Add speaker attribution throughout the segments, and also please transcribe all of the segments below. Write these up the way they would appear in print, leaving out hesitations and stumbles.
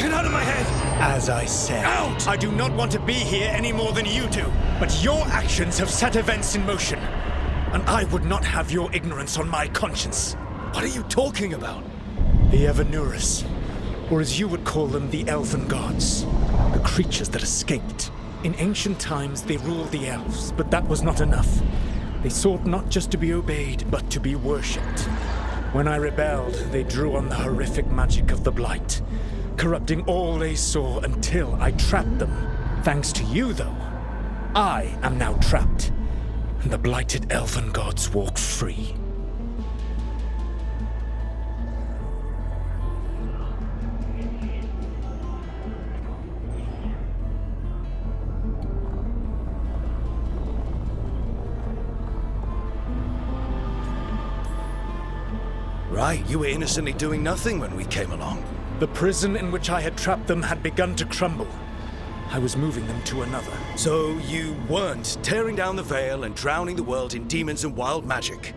Speaker 1: Get out of my head!
Speaker 2: As I said,
Speaker 1: Out!
Speaker 2: I do not want to be here any more than you do. But your actions have set events in motion. And I would not have your ignorance on my conscience.
Speaker 1: What are you talking about?
Speaker 2: The Evanurus, or as you would call them, the Elven Gods. The creatures that escaped. In ancient times, they ruled the elves, but that was not enough. They sought not just to be obeyed, but to be worshipped. When I rebelled, they drew on the horrific magic of the Blight, corrupting all they saw until I trapped them. Thanks to you, though, I am now trapped, and the blighted Elven Gods walk free.
Speaker 1: Right, you were innocently doing nothing when we came along.
Speaker 2: The prison in which I had trapped them had begun to crumble. I was moving them to another.
Speaker 1: So you weren't tearing down the veil and drowning the world in demons and wild magic.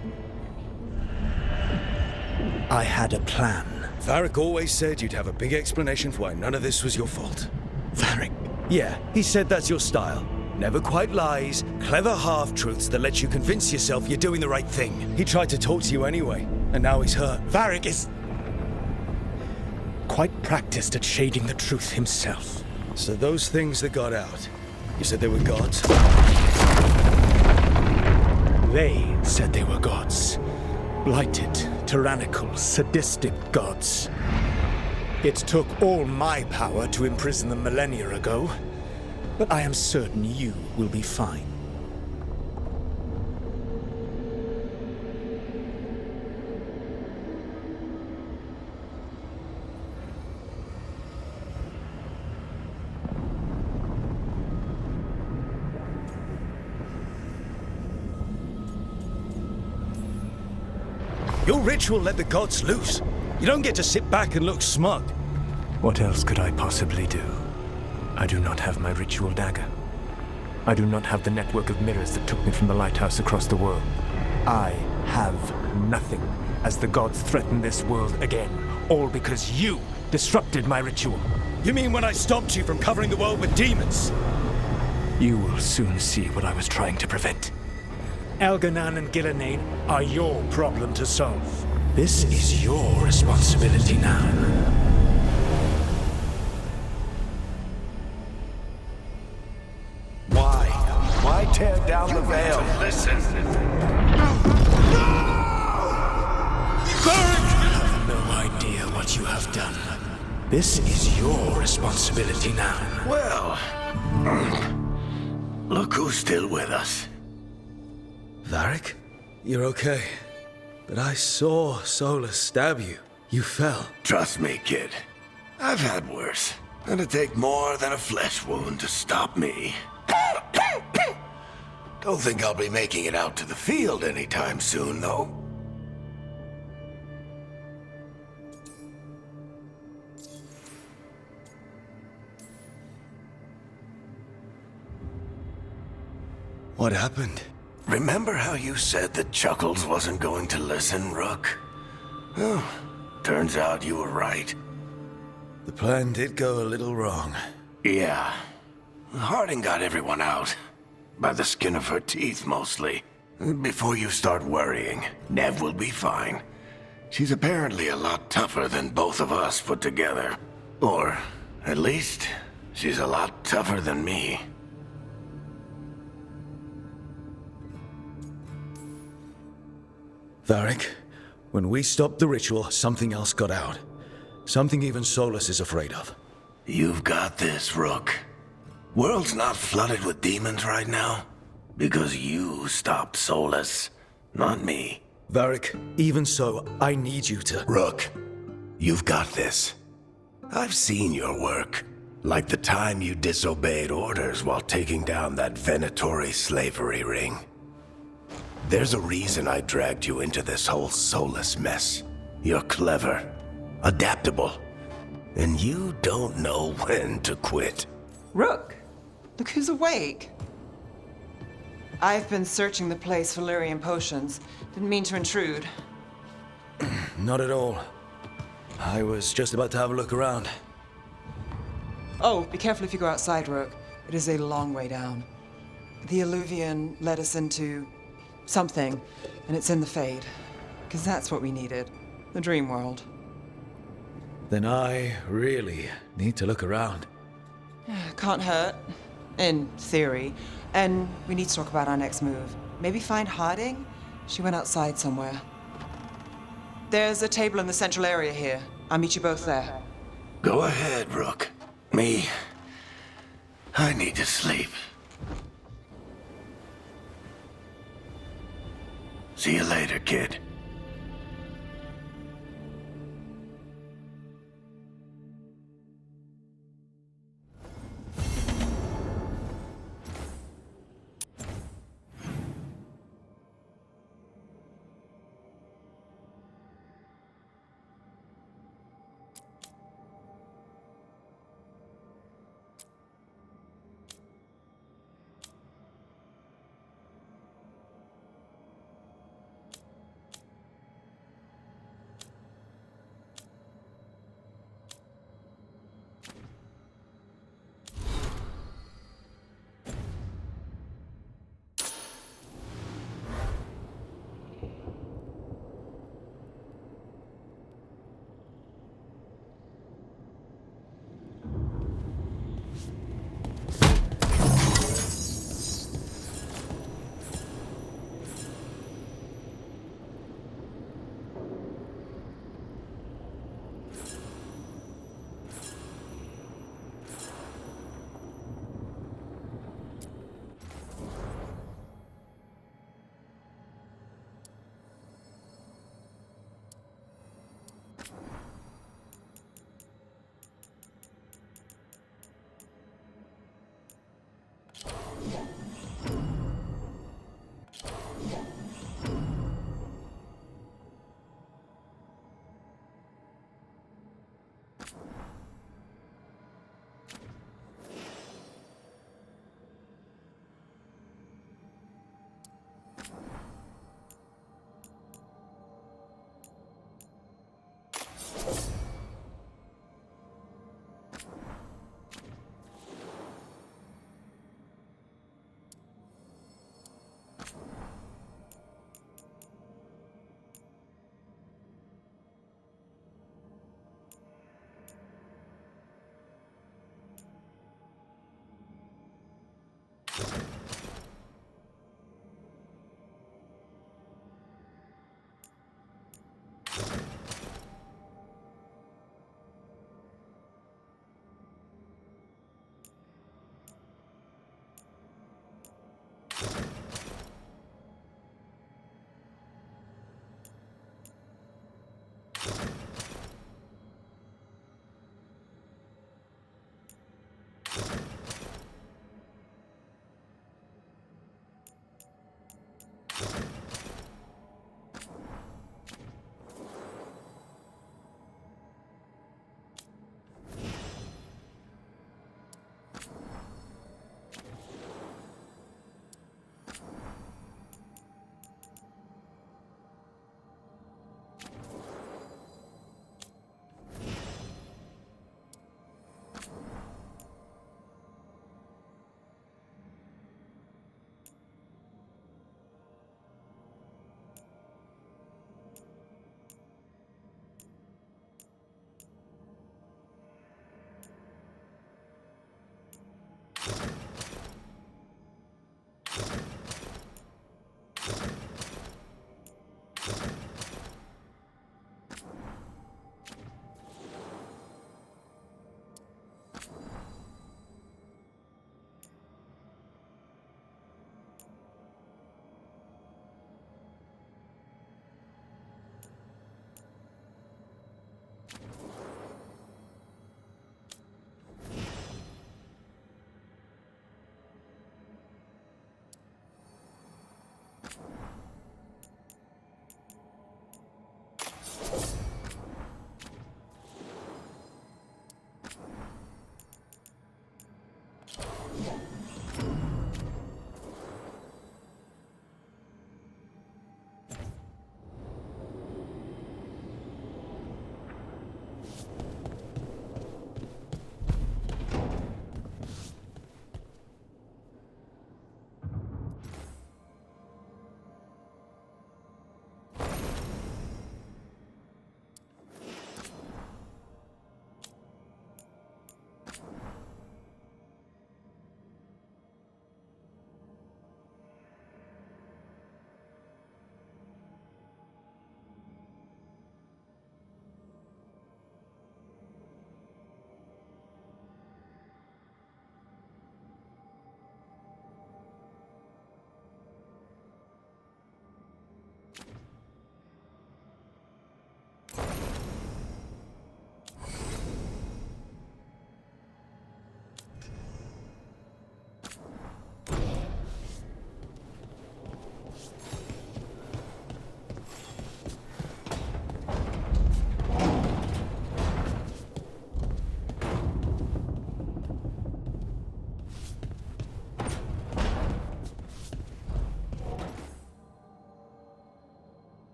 Speaker 2: I had a plan.
Speaker 1: Varric always said you'd have a big explanation for why none of this was your fault.
Speaker 2: Varric.
Speaker 1: Yeah, he said that's your style. Never quite lies, clever half-truths that let you convince yourself you're doing the right thing. He tried to talk to you anyway, and now he's hurt.
Speaker 2: Varric is quite practiced at shading the truth himself.
Speaker 1: So those things that got out, you said they were gods?
Speaker 2: They said they were gods. Blighted, tyrannical, sadistic gods. It took all my power to imprison them millennia ago, but I am certain you will be fine.
Speaker 1: Your ritual let the gods loose. You don't get to sit back and look smug.
Speaker 2: What else could I possibly do? I do not have my ritual dagger. I do not have the network of mirrors that took me from the lighthouse across the world. I have nothing as the gods threaten this world again, all because you disrupted my ritual.
Speaker 1: You mean when I stopped you from covering the world with demons?
Speaker 2: You will soon see what I was trying to prevent. Elganan and Gillenane are your problem to solve. This is your responsibility now.
Speaker 3: Why tear down the veil?
Speaker 4: Listen.
Speaker 2: You have no idea what you have done. This is your responsibility now.
Speaker 4: Well, look who's still with us.
Speaker 1: Varric? You're okay. But I saw Solus stab you. You fell.
Speaker 4: Trust me, kid. I've had worse. It'd take more than a flesh wound to stop me. Don't think I'll be making it out to the field anytime soon, though.
Speaker 1: What happened?
Speaker 4: Remember how you said that Chuckles wasn't going to listen, Rook? Well, turns out you were right.
Speaker 1: The plan did go a little wrong.
Speaker 4: Yeah. Harding got everyone out. By the skin of her teeth, mostly. Before you start worrying, Nev will be fine. She's apparently a lot tougher than both of us put together. Or, at least, she's a lot tougher than me.
Speaker 1: Varric, when we stopped the ritual, something else got out. Something even Solus is afraid of.
Speaker 4: You've got this, Rook. World's not flooded with demons right now. Because you stopped Solus, not me.
Speaker 1: Varric, even so, I need you to...
Speaker 4: Rook, you've got this. I've seen your work. Like the time you disobeyed orders while taking down that Venatori slavery ring. There's a reason I dragged you into this whole Solus mess. You're clever, adaptable, and you don't know when to quit.
Speaker 5: Rook, look who's awake. I've been searching the place for Lyrian potions. Didn't mean to intrude.
Speaker 1: Not at all. I was just about to have a look around.
Speaker 5: Oh, be careful if you go outside, Rook. It is a long way down. The Illuvian led us into something, and it's in the Fade. Because that's what we needed. The dream world.
Speaker 1: Then I really need to look around.
Speaker 5: Can't hurt. In theory. And we need to talk about our next move. Maybe find Harding? She went outside somewhere. There's a table in the central area here. I'll meet you both there.
Speaker 4: Go ahead, Rook. Me, I need to sleep. See you later, kid.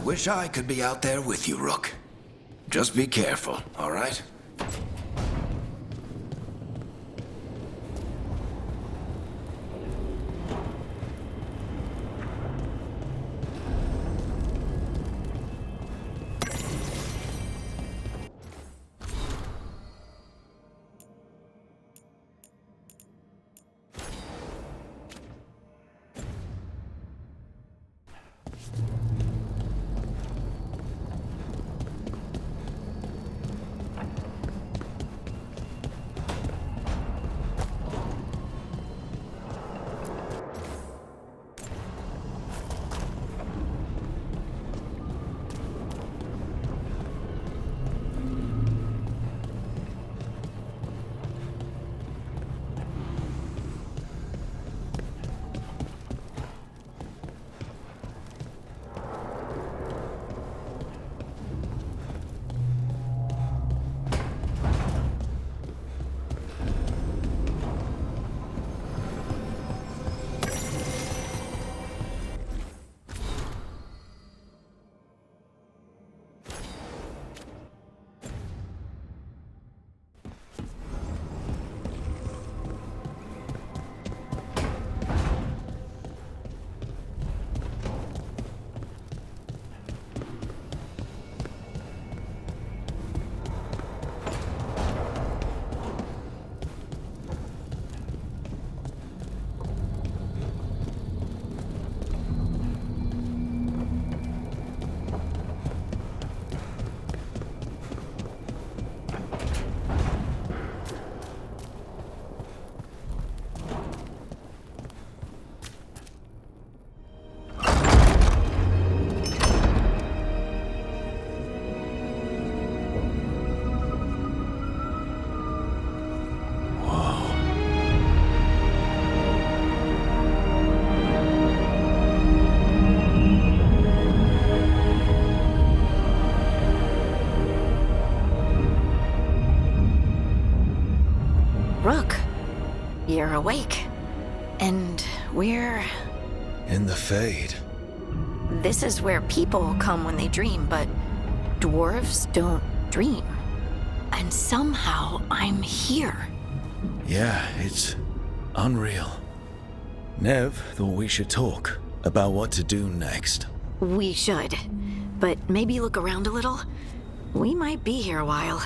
Speaker 4: wish I could be out there with you, Rook. Just be careful, all right?
Speaker 6: Rook, you're awake. And we're...
Speaker 1: In the Fade.
Speaker 6: This is where people come when they dream, but dwarves don't dream. And somehow I'm here.
Speaker 1: Yeah, it's unreal. Nev thought we should talk about what to do next.
Speaker 6: We should. But maybe look around a little. We might be here a while.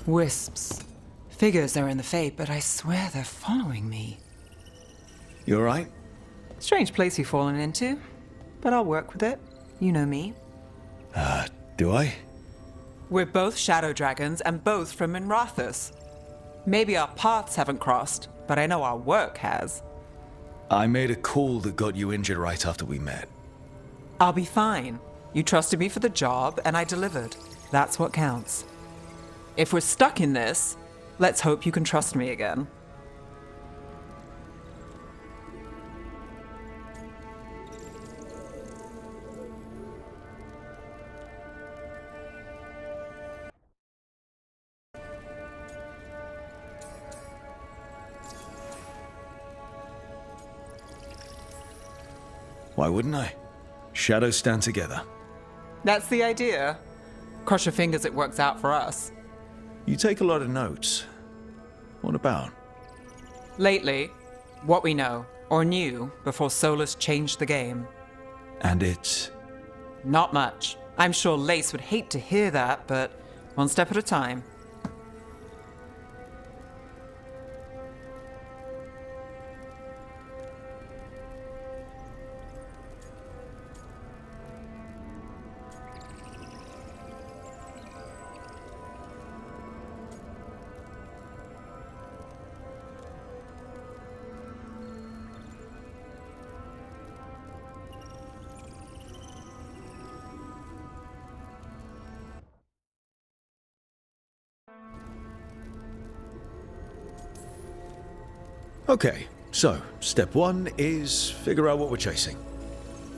Speaker 5: Wisps. Figures are in the Fate, but I swear they're following me.
Speaker 1: You alright?
Speaker 5: Strange place you've fallen into, but I'll work with it. You know me.
Speaker 1: Do I?
Speaker 5: We're both shadow dragons and both from Minrathous. Maybe our paths haven't crossed, but I know our work has.
Speaker 1: I made a call that got you injured right after we met.
Speaker 5: I'll be fine. You trusted me for the job, and I delivered. That's what counts. If we're stuck in this, let's hope you can trust me again.
Speaker 1: Why wouldn't I? Shadows stand together.
Speaker 5: That's the idea. Cross your fingers it works out for us.
Speaker 1: You take a lot of notes. What about?
Speaker 5: Lately, what we know, or knew, before Solus changed the game.
Speaker 1: And it's...
Speaker 5: Not much. I'm sure Lace would hate to hear that, but one step at a time.
Speaker 1: Okay, so step one is figure out what we're chasing.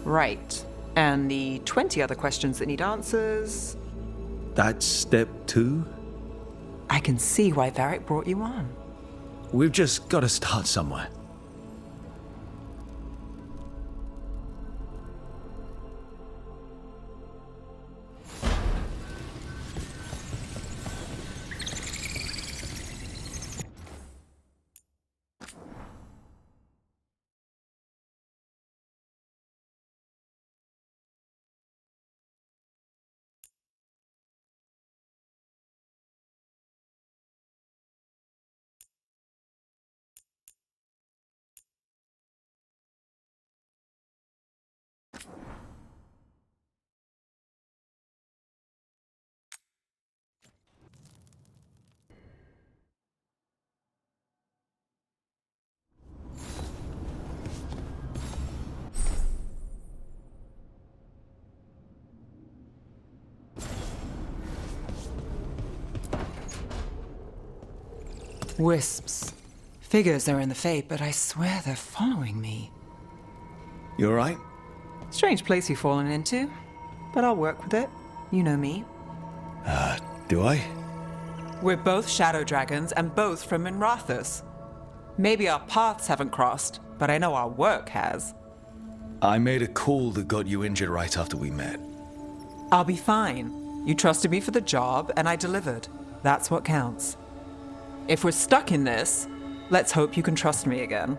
Speaker 5: Right. And the 20 other questions that need answers.
Speaker 1: That's step two.
Speaker 5: I can see why Varric brought you on.
Speaker 1: We've just got to start somewhere.
Speaker 5: Wisps. Figures are in the Fate, but I swear they're following me.
Speaker 1: You alright?
Speaker 5: Strange place you've fallen into, but I'll work with it. You know me.
Speaker 1: Do I?
Speaker 5: We're both shadow dragons and both from Minrathous. Maybe our paths haven't crossed, but I know our work has.
Speaker 1: I made a call that got you injured right after we met.
Speaker 5: I'll be fine. You trusted me for the job, and I delivered. That's what counts. If we're stuck in this, let's hope you can trust me again.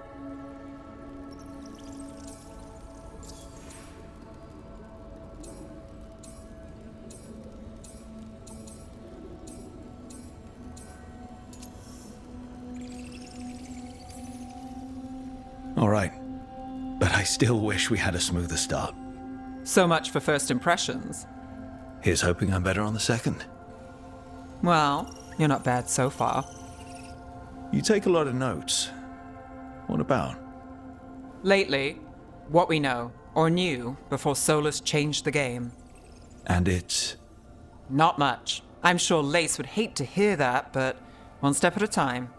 Speaker 1: All right. But I still wish we had a smoother start.
Speaker 5: So much for first impressions.
Speaker 1: Here's hoping I'm better on the second.
Speaker 5: Well, you're not bad so far.
Speaker 1: You take a lot of notes. What about?
Speaker 5: Lately, what we know, or knew, before Solus changed the game.
Speaker 1: And it's...
Speaker 5: Not much. I'm sure Lace would hate to hear that, but one step at a time.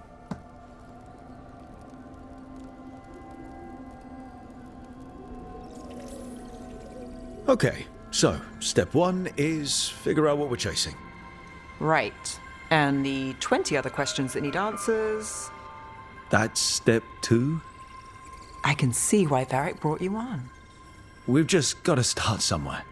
Speaker 1: Okay, so step one is figure out what we're chasing.
Speaker 5: Right. And the 20 other questions that need answers.
Speaker 1: That's step two.
Speaker 5: I can see why Varric brought you on.
Speaker 1: We've just got to start somewhere.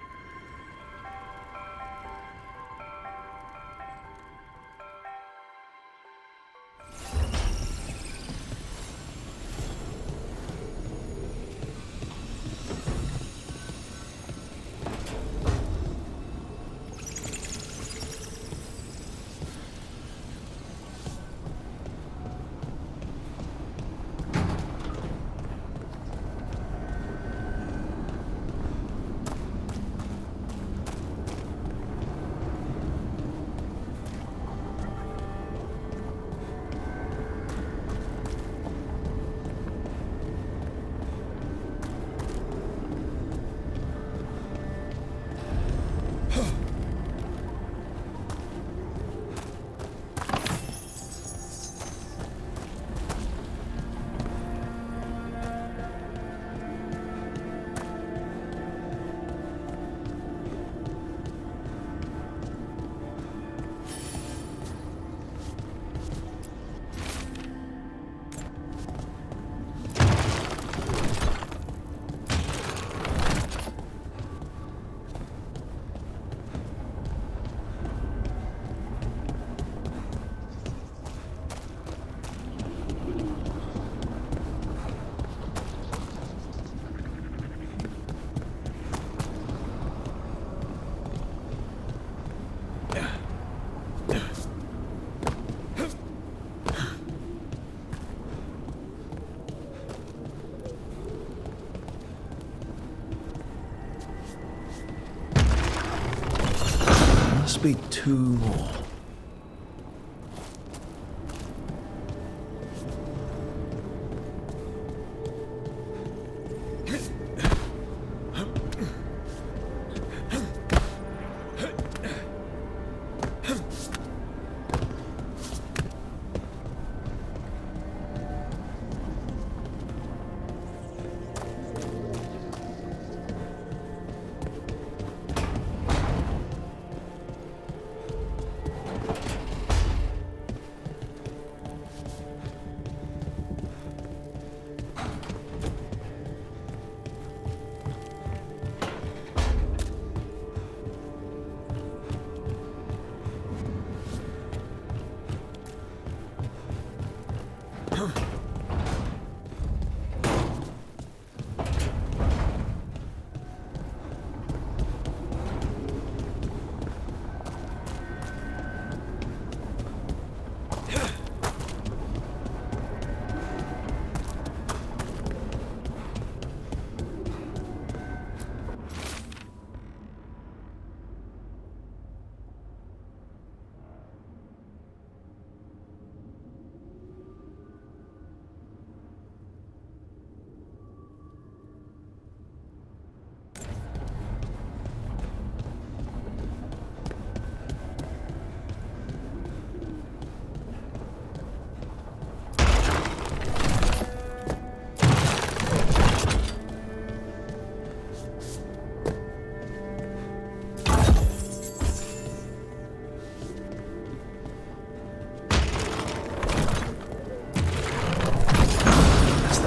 Speaker 1: be 2 more.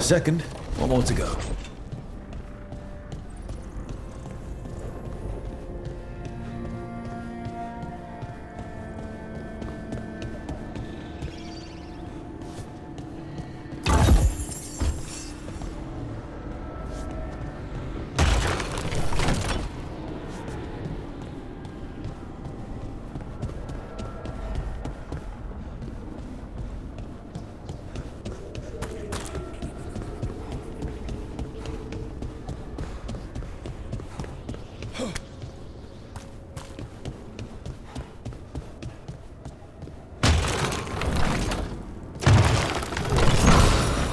Speaker 1: Second, 1 more to go.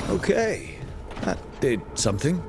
Speaker 1: Okay, that did something.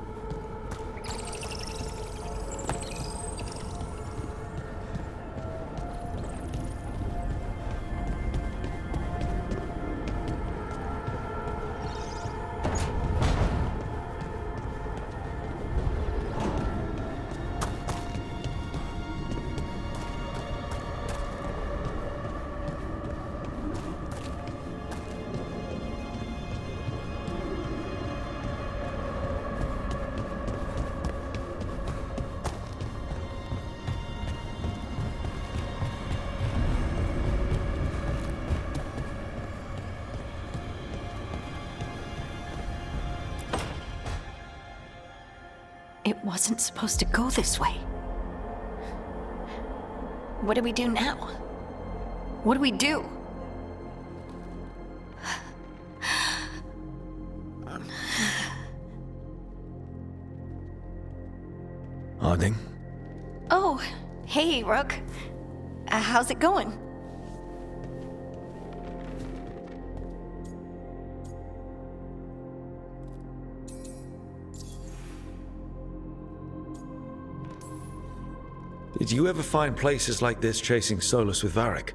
Speaker 6: It wasn't supposed to go this way. What do we do now? What do we do?
Speaker 1: Harding?
Speaker 6: Oh, hey, Rook. How's it going?
Speaker 1: Did you ever find places like this chasing Solus with Varric?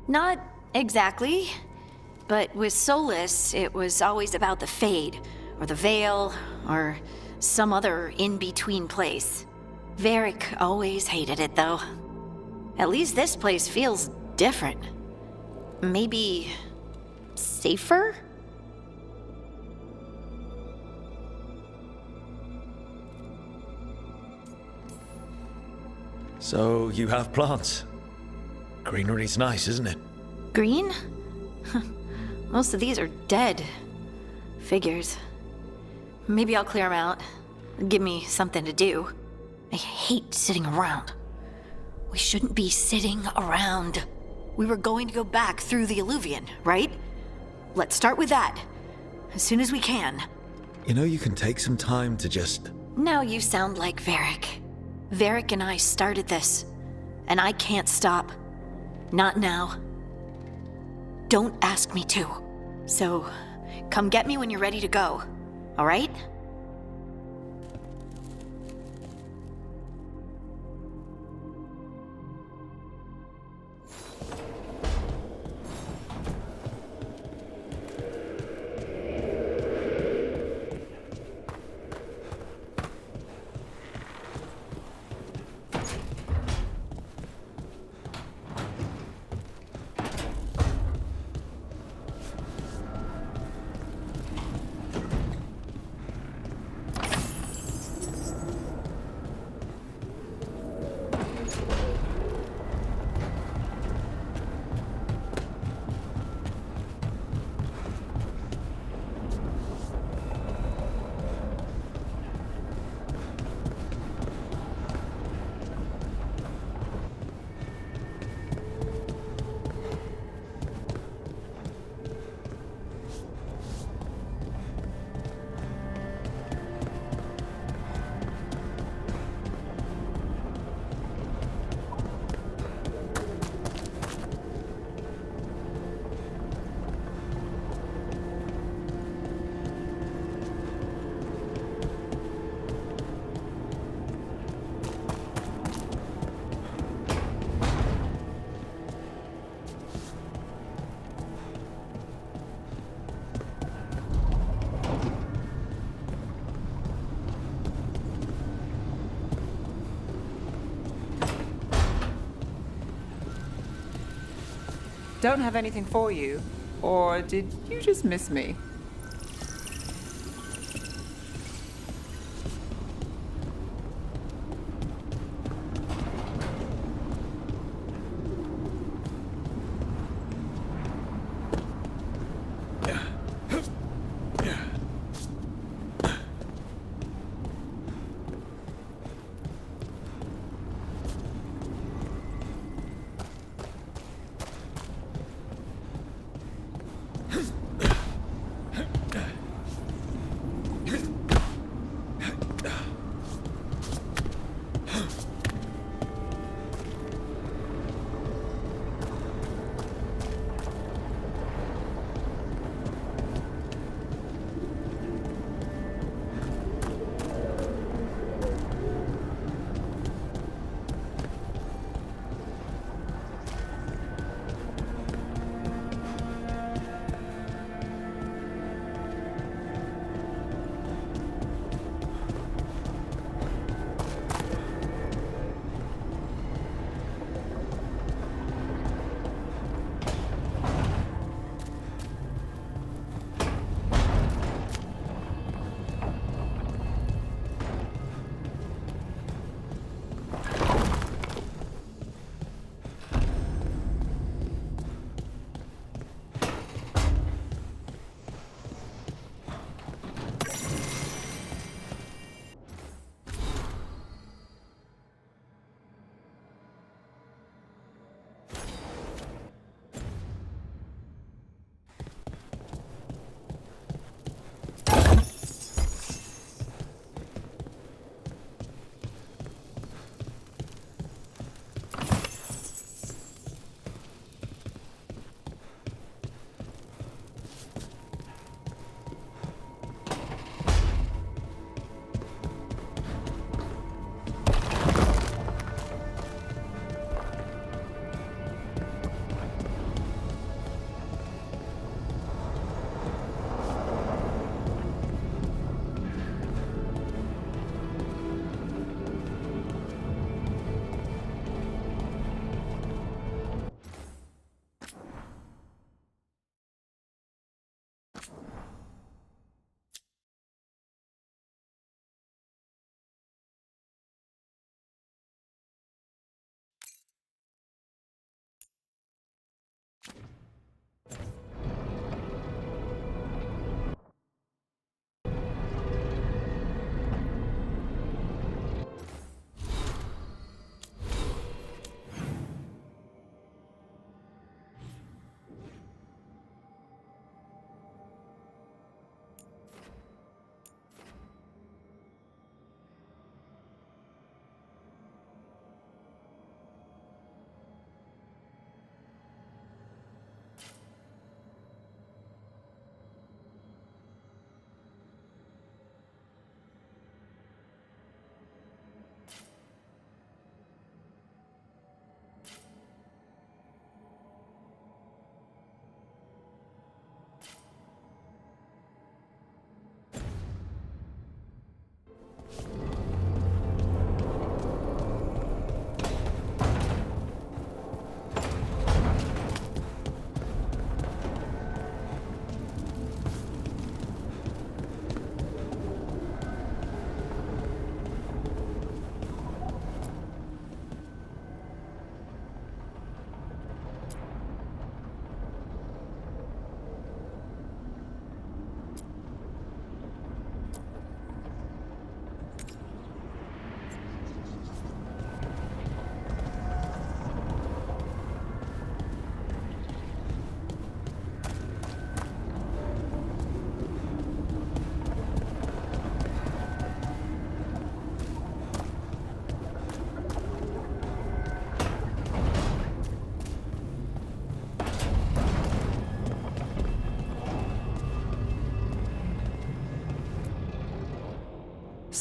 Speaker 6: Not exactly. But with Solus, it was always about the Fade, or the Veil, or some other in-between place. Varric always hated it, though. At least this place feels different. Maybe safer?
Speaker 1: So, you have plants. Greenery's nice, isn't it?
Speaker 6: Green? Most of these are dead. Figures. Maybe I'll clear them out. Give me something to do. I hate sitting around. We shouldn't be sitting around. We were going to go back through the Illuvian, right? Let's start with that. As soon as we can.
Speaker 1: You know, you can take some time to just...
Speaker 6: Now you sound like Varric. Varric and I started this, and I can't stop. Not now. Don't ask me to. So, come get me when you're ready to go, all right?
Speaker 5: Don't have anything for you. Or did you just miss me?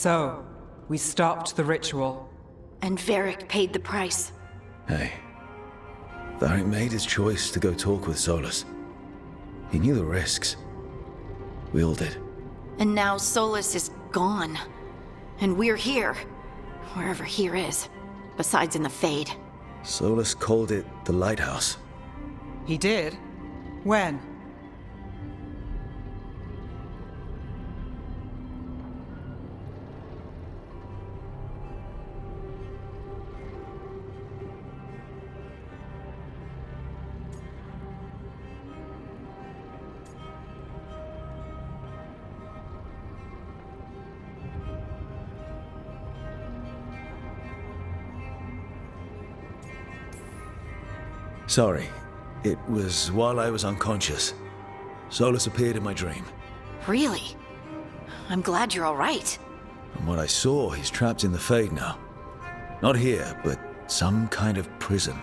Speaker 5: So, we stopped the ritual.
Speaker 6: And Varric paid the price.
Speaker 1: Hey, Varric made his choice to go talk with Solus. He knew the risks. We all did.
Speaker 6: And now Solus is gone. And we're here. Wherever here is. Besides in the Fade.
Speaker 1: Solus called it the Lighthouse.
Speaker 5: He did? When?
Speaker 1: Sorry. It was while I was unconscious. Solus appeared in my dream.
Speaker 6: Really? I'm glad you're alright.
Speaker 1: From what I saw, he's trapped in the Fade now. Not here, but some kind of prison.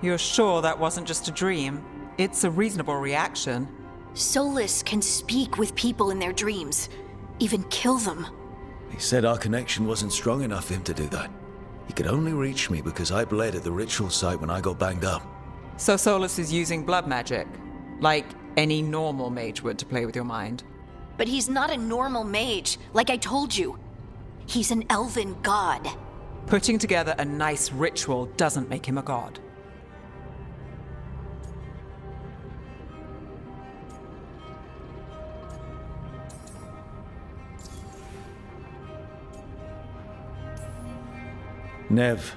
Speaker 5: You're sure that wasn't just a dream? It's a reasonable reaction.
Speaker 6: Solus can speak with people in their dreams. Even kill them.
Speaker 1: He said our connection wasn't strong enough for him to do that. He could only reach me because I bled at the ritual site when I got banged up.
Speaker 5: So Solus is using blood magic, like any normal mage would to play with your mind.
Speaker 6: But he's not a normal mage, like I told you. He's an elven god.
Speaker 5: Putting together a nice ritual doesn't make him a god.
Speaker 1: Nev,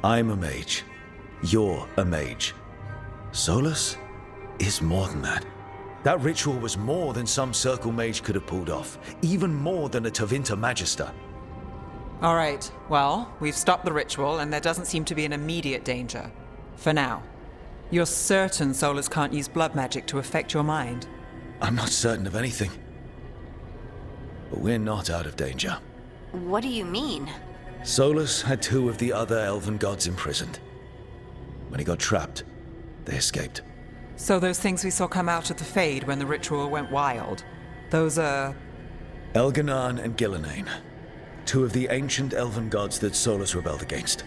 Speaker 1: I'm a mage. You're a mage. Solus is more than that. That ritual was more than some circle mage could have pulled off. Even more than a Tevinter Magister.
Speaker 5: All right, well, we've stopped the ritual and there doesn't seem to be an immediate danger. For now. You're certain Solus can't use blood magic to affect your mind?
Speaker 1: I'm not certain of anything. But we're not out of danger.
Speaker 6: What do you mean?
Speaker 1: Solus had 2 of the other elven gods imprisoned. When he got trapped, they escaped.
Speaker 5: So those things we saw come out of the Fade when the ritual went wild, those are...
Speaker 1: Elganan and Gillenane, 2 of the ancient elven gods that Solus rebelled against.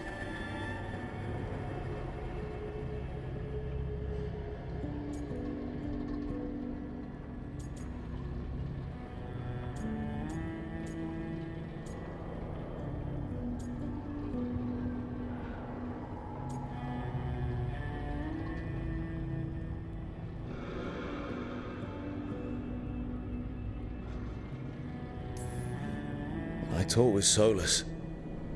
Speaker 1: I talked with Solus.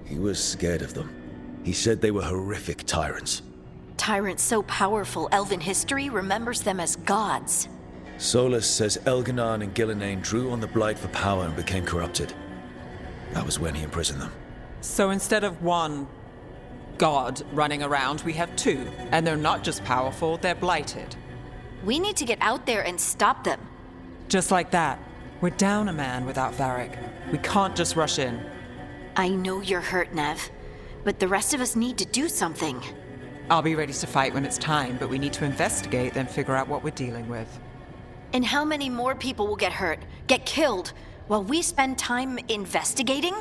Speaker 1: He was scared of them. He said they were horrific tyrants.
Speaker 6: Tyrants so powerful, elven history remembers them as gods.
Speaker 1: Solus says Elganan and Gillenane drew on the Blight for power and became corrupted. That was when he imprisoned them.
Speaker 5: So instead of one god running around, we have 2. And they're not just powerful, they're blighted.
Speaker 6: We need to get out there and stop them.
Speaker 5: Just like that. We're down a man without Varric. We can't just rush in.
Speaker 6: I know you're hurt, Nev, but the rest of us need to do something.
Speaker 5: I'll be ready to fight when it's time, but we need to investigate, then figure out what we're dealing with.
Speaker 6: And how many more people will get hurt, get killed, while we spend time investigating?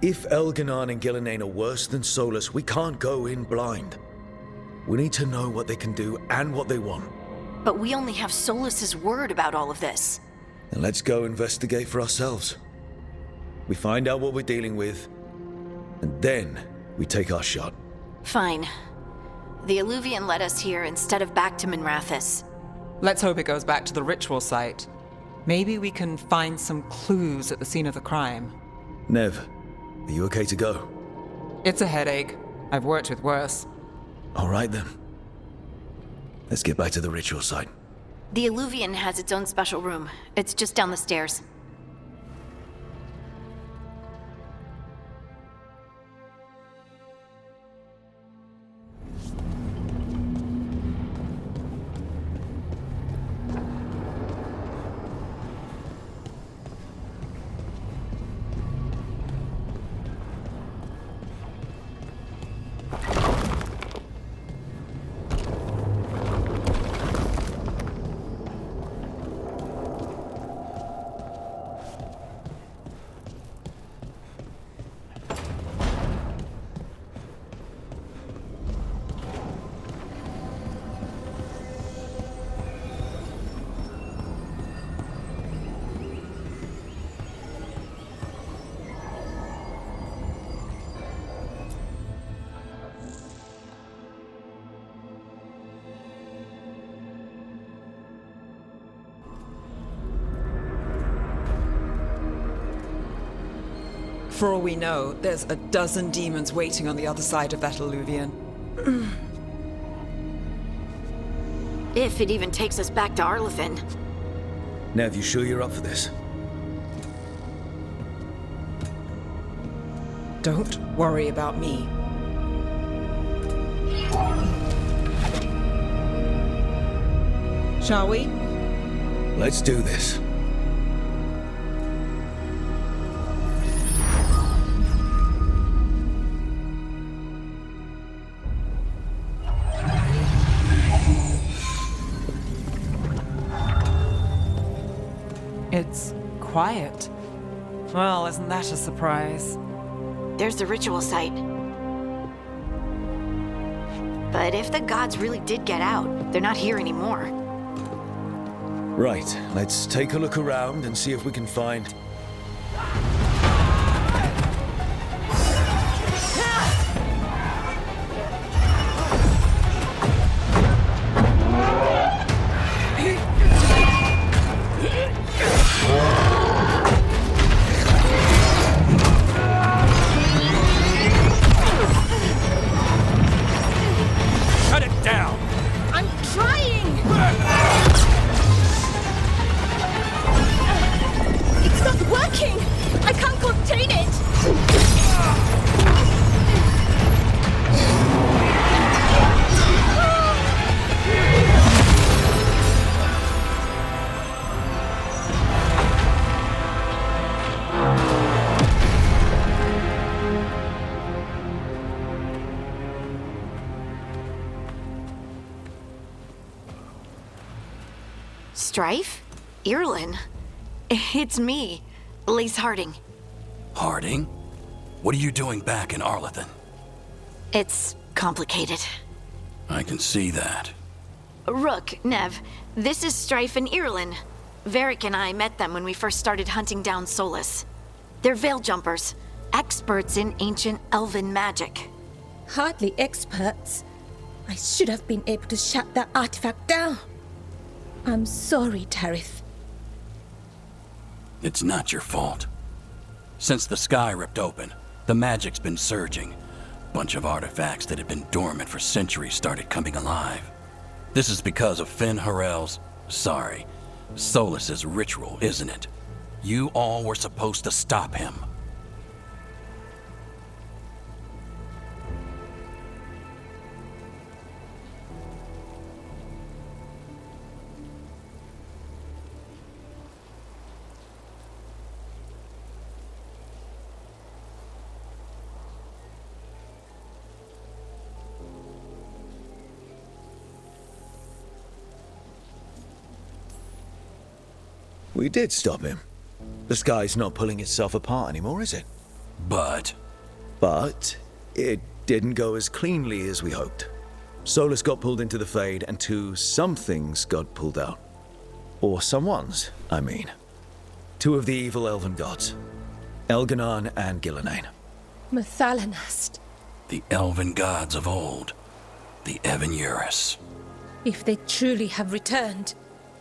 Speaker 1: If Elganan and Gillenane are worse than Solus, we can't go in blind. We need to know what they can do and what they want.
Speaker 6: But we only have Solus's word about all of this.
Speaker 1: Then let's go investigate for ourselves. We find out what we're dealing with, and then we take our shot.
Speaker 6: Fine. The Illuvian led us here instead of back to Minrathous.
Speaker 5: Let's hope it goes back to the ritual site. Maybe we can find some clues at the scene of the crime.
Speaker 1: Nev, are you okay to go?
Speaker 5: It's a headache. I've worked with worse.
Speaker 1: All right then. Let's get back to the ritual site.
Speaker 6: The Illuvian has its own special room. It's just down the stairs.
Speaker 5: For all we know, there's a dozen demons waiting on the other side of that alluvion.
Speaker 6: If it even takes us back to Arlithin.
Speaker 1: Nev, you sure you're up for this?
Speaker 5: Don't worry about me. Shall we?
Speaker 1: Let's do this.
Speaker 5: It's quiet. Well, isn't that a surprise?
Speaker 6: There's the ritual site. But if the gods really did get out, they're not here anymore.
Speaker 1: Right, let's take a look around and see if we can find...
Speaker 3: Cut it down!
Speaker 6: I'm trying! It's not working! I can't contain it! Strife? Irlin? It's me, Lace Harding.
Speaker 7: Harding? What are you doing back in Arlithin?
Speaker 6: It's complicated.
Speaker 7: I can see that.
Speaker 6: Rook, Nev, this is Strife and Irlin. Varric and I met them when we first started hunting down Solus. They're Veil Jumpers, experts in ancient elven magic.
Speaker 8: Hardly experts. I should have been able to shut that artifact down. I'm sorry, Tarith.
Speaker 7: It's not your fault. Since the sky ripped open, the magic's been surging. Bunch of artifacts that had been dormant for centuries started coming alive. This is because of Finn Harel's... Solus's ritual, isn't it? You all were supposed to stop him.
Speaker 1: We did stop him. The sky's not pulling itself apart anymore, is it?
Speaker 7: But
Speaker 1: But it didn't go as cleanly as we hoped. Solus got pulled into the Fade, and some things got pulled out. Or someones, I mean. Two of the evil elven gods. Elganon and Gillenane.
Speaker 8: Mathalanast.
Speaker 7: the elven gods of old, the Evan-Urus.
Speaker 8: If they truly have returned,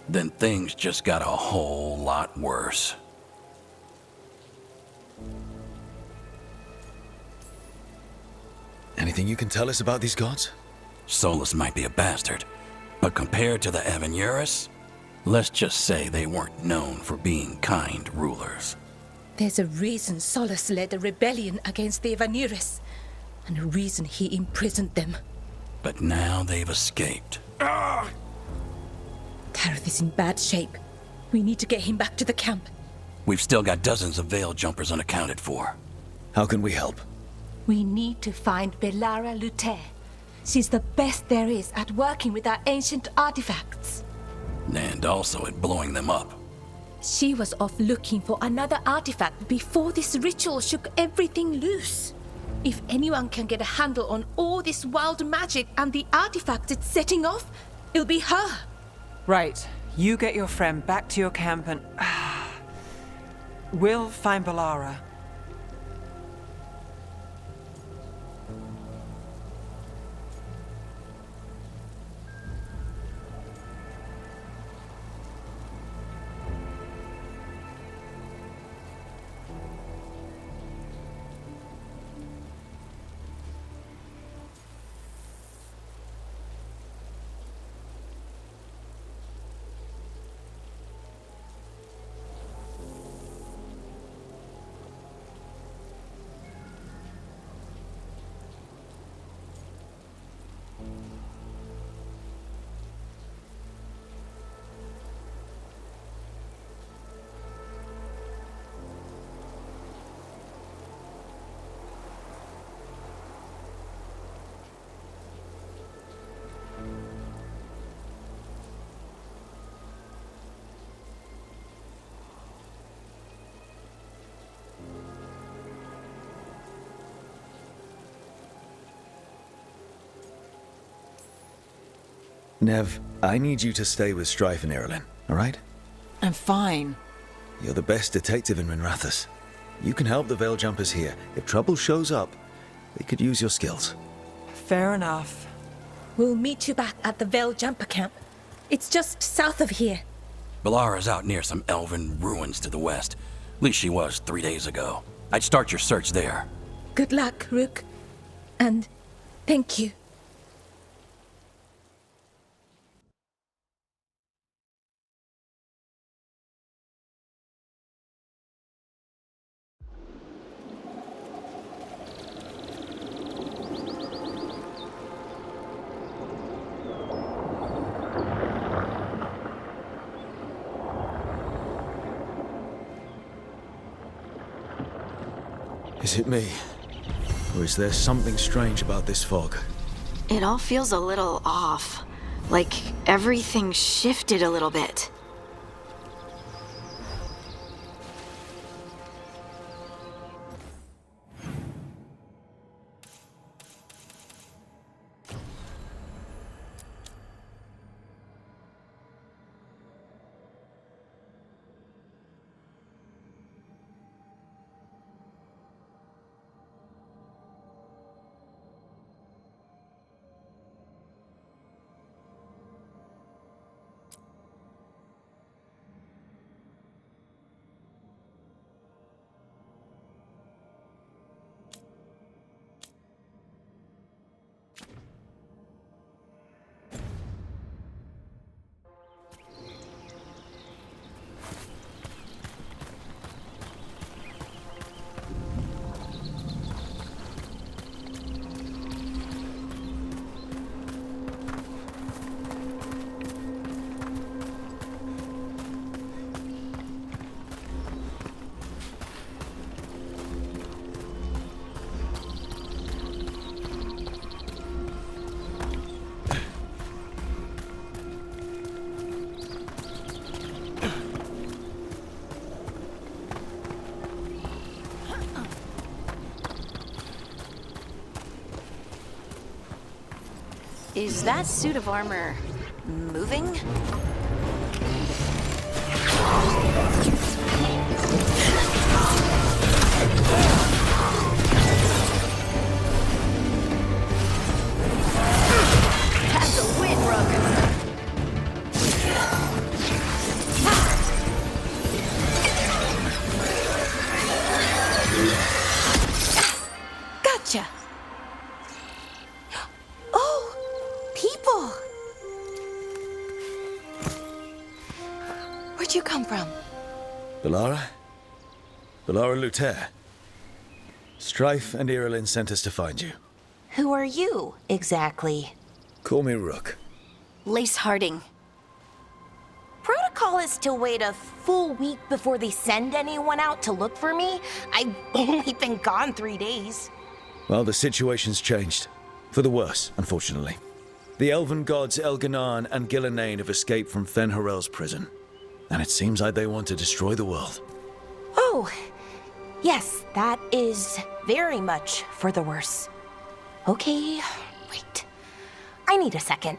Speaker 7: Then things just got a whole lot worse.
Speaker 1: Anything you can tell us about these gods?
Speaker 7: Solus might be a bastard, but compared to the Evan-Urus, let's just say they weren't known for being kind rulers.
Speaker 8: there's a reason Solus led a rebellion against the Evan-Urus, and a reason he imprisoned them.
Speaker 7: But now they've escaped.
Speaker 8: Tareth is in bad shape. We need to get him back to the camp.
Speaker 7: We've still got dozens of Veil Jumpers unaccounted for.
Speaker 1: How can we help?
Speaker 8: We need to find Belara Luthe. She's the best there is at working with our ancient artifacts.
Speaker 7: And also at blowing them up.
Speaker 8: She was off looking for another artifact before this ritual shook everything loose. If anyone can get a handle on all this wild magic and the artifacts it's setting off, it'll be her.
Speaker 5: Right. You get your friend back to your camp and... we'll find Belara.
Speaker 1: Nev, I need you to stay with Strife and Irulan, alright?
Speaker 5: I'm fine.
Speaker 1: You're the best detective in Minrathous. You can help the Veil Jumpers here. If trouble shows up, they could use your skills.
Speaker 5: Fair enough.
Speaker 8: We'll meet you back at the Veil Jumper Camp. It's just south of here.
Speaker 7: Belara's out near some elven ruins to the west. At least she was 3 days ago. I'd start your search there.
Speaker 8: Good luck, Rook. And thank you.
Speaker 1: Is it me? Or is there something strange about this fog?
Speaker 6: It all feels a little off. Like everything shifted a little bit. Is that suit of armor moving? Have the wind, Rook. Gotcha. Where'd you come from?
Speaker 1: Belara? Belara Luther. Strife and Irulan sent us to find you.
Speaker 9: Who are you, exactly?
Speaker 1: Call me Rook.
Speaker 6: Lace Harding.
Speaker 9: Protocol is to wait a full week before they send anyone out to look for me. I've only been gone 3 days.
Speaker 1: Well, the situation's changed. For the worse, unfortunately. The elven gods Elganan and Gillenane have escaped from Fen'Harel's prison. And it seems like they want to destroy the world.
Speaker 9: Oh, yes, that is very much for the worse. Okay, wait. I need a second.